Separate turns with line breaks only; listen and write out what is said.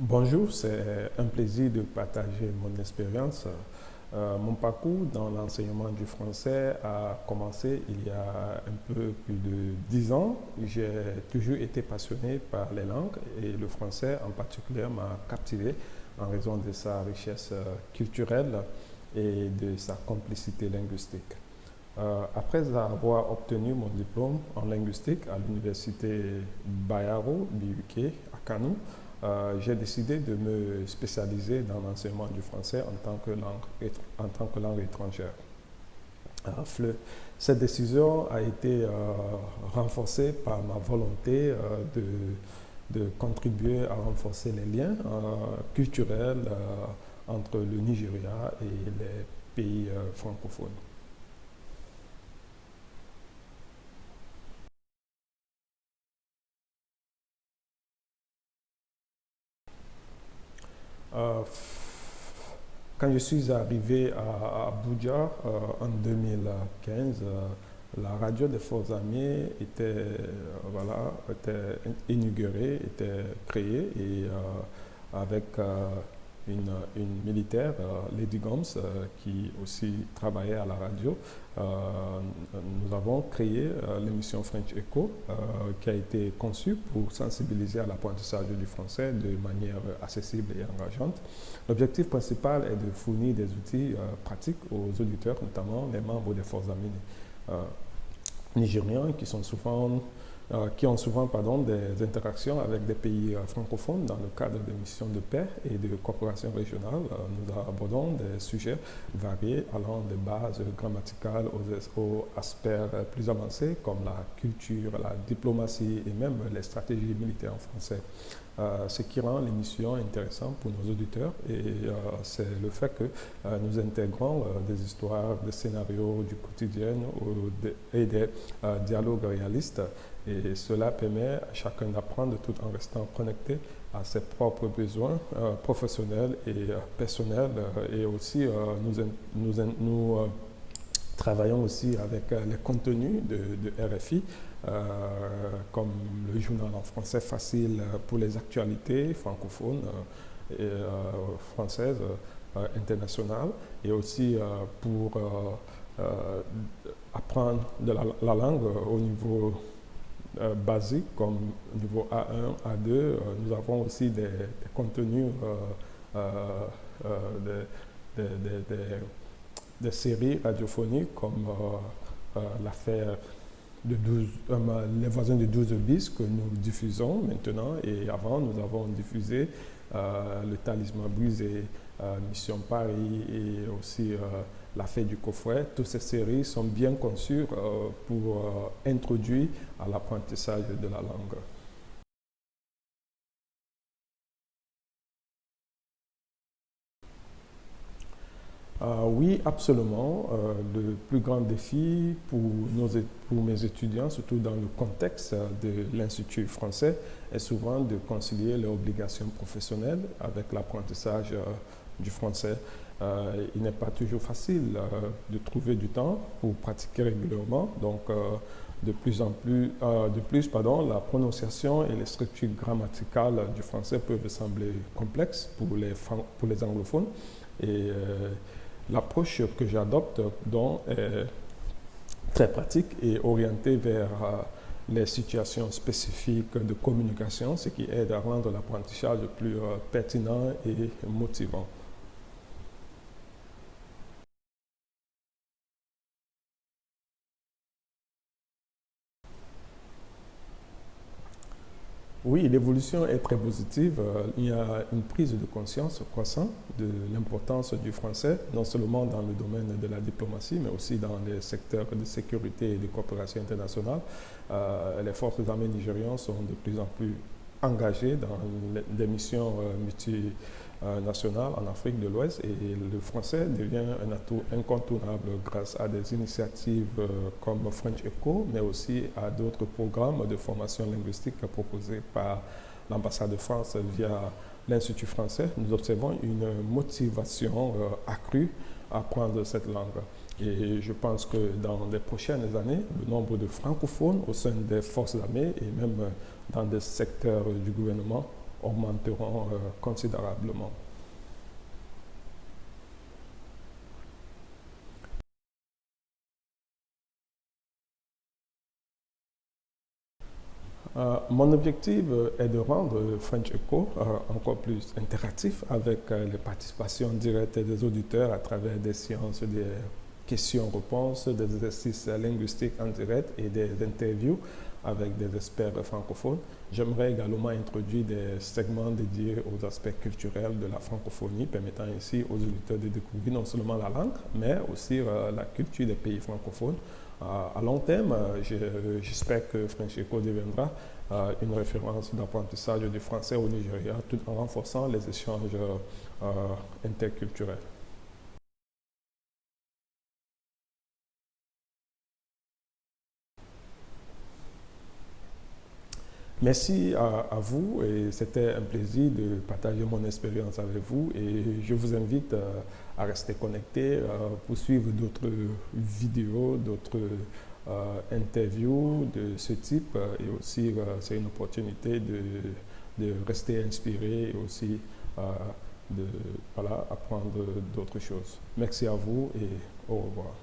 Bonjour, c'est un plaisir de partager mon expérience. Mon parcours dans l'enseignement du français a commencé il y a un peu plus de 10 ans. J'ai toujours été passionné par les langues et le français en particulier m'a captivé en raison de sa richesse culturelle et de sa complicité linguistique. Après avoir obtenu mon diplôme en linguistique à l'université Bayero, BUK, à Kano, j'ai décidé de me spécialiser dans l'enseignement du français en tant que langue étrangère. Cette décision a été renforcée par ma volonté de contribuer à renforcer les liens culturels entre le Nigeria et les pays francophones. Euh, Quand je suis arrivé à Abuja en 2015, la radio des Forces armées était inaugurée, était créée et avec une militaire, Lady Gomes, qui aussi travaillait à la radio, euh, nous avons créé l'émission French Echo, qui a été conçue pour sensibiliser à l'apprentissage du français de manière accessible et engageante. L'objectif principal est de fournir des outils pratiques aux auditeurs, notamment les membres des forces armées nigériens qui ont souvent des interactions avec des pays francophones dans le cadre de missions de paix et de coopération régionale. Nous abordons des sujets variés allant des bases grammaticales aux aspects plus avancés comme la culture, la diplomatie et même les stratégies militaires en français. Ce qui rend l'émission intéressante pour nos auditeurs et c'est le fait que nous intégrons des histoires, des scénarios du quotidien et des dialogues réalistes et cela permet à chacun d'apprendre tout en restant connecté à ses propres besoins professionnels et personnels et aussi nous travaillons aussi avec les contenus de RFI, comme le journal en français facile pour les actualités francophones et françaises, internationales, et aussi pour apprendre la langue au niveau basique, comme niveau A1, A2. Nous avons aussi des contenus, des, des, des, des séries radiophoniques comme l'affaire de 12, les voisins de 12 bis que nous diffusons maintenant et avant nous avons diffusé le talisman brisé, Mission Paris et aussi l'affaire du coffret. Toutes ces séries sont bien conçues pour introduire à l'apprentissage de la langue. Oui, absolument. Le plus grand défi pour mes étudiants, surtout dans le contexte de l'Institut français, est souvent de concilier leurs obligations professionnelles avec l'apprentissage du français. Il n'est pas toujours facile de trouver du temps pour pratiquer régulièrement. Donc, la prononciation et les structures grammaticales du français peuvent sembler complexes pour les anglophones. Et l'approche que j'adopte donc est très pratique et orientée vers les situations spécifiques de communication, ce qui aide à rendre l'apprentissage plus pertinent et motivant. Oui, l'évolution est très positive. Il y a une prise de conscience croissante de l'importance du français, non seulement dans le domaine de la diplomatie, mais aussi dans les secteurs de sécurité et de coopération internationale. Les forces armées nigériennes sont de plus en plus engagées dans des missions multinationales en Afrique de l'Ouest et le français devient un atout incontournable grâce à des initiatives comme French Echo, mais aussi à d'autres programmes de formation linguistique proposés par l'ambassade de France via l'Institut français. Nous observons une motivation accrue à apprendre cette langue. Et je pense que dans les prochaines années, le nombre de francophones au sein des forces armées et même dans des secteurs du gouvernement augmenteront considérablement. Mon objectif est de rendre French Echo encore plus interactif avec les participations directes des auditeurs à travers des séances de questions-réponses, des exercices linguistiques en direct et des interviews avec des experts francophones. J'aimerais également introduire des segments dédiés aux aspects culturels de la francophonie, permettant ainsi aux auditeurs de découvrir non seulement la langue, mais aussi la culture des pays francophones. À long terme, j'espère que French Echo deviendra une référence d'apprentissage du français au Nigeria, tout en renforçant les échanges interculturels. Merci à vous et c'était un plaisir de partager mon expérience avec vous et je vous invite à rester connecté pour suivre d'autres vidéos, d'autres interviews de ce type et aussi c'est une opportunité de rester inspiré et aussi de voilà, apprendre d'autres choses. Merci à vous et au revoir.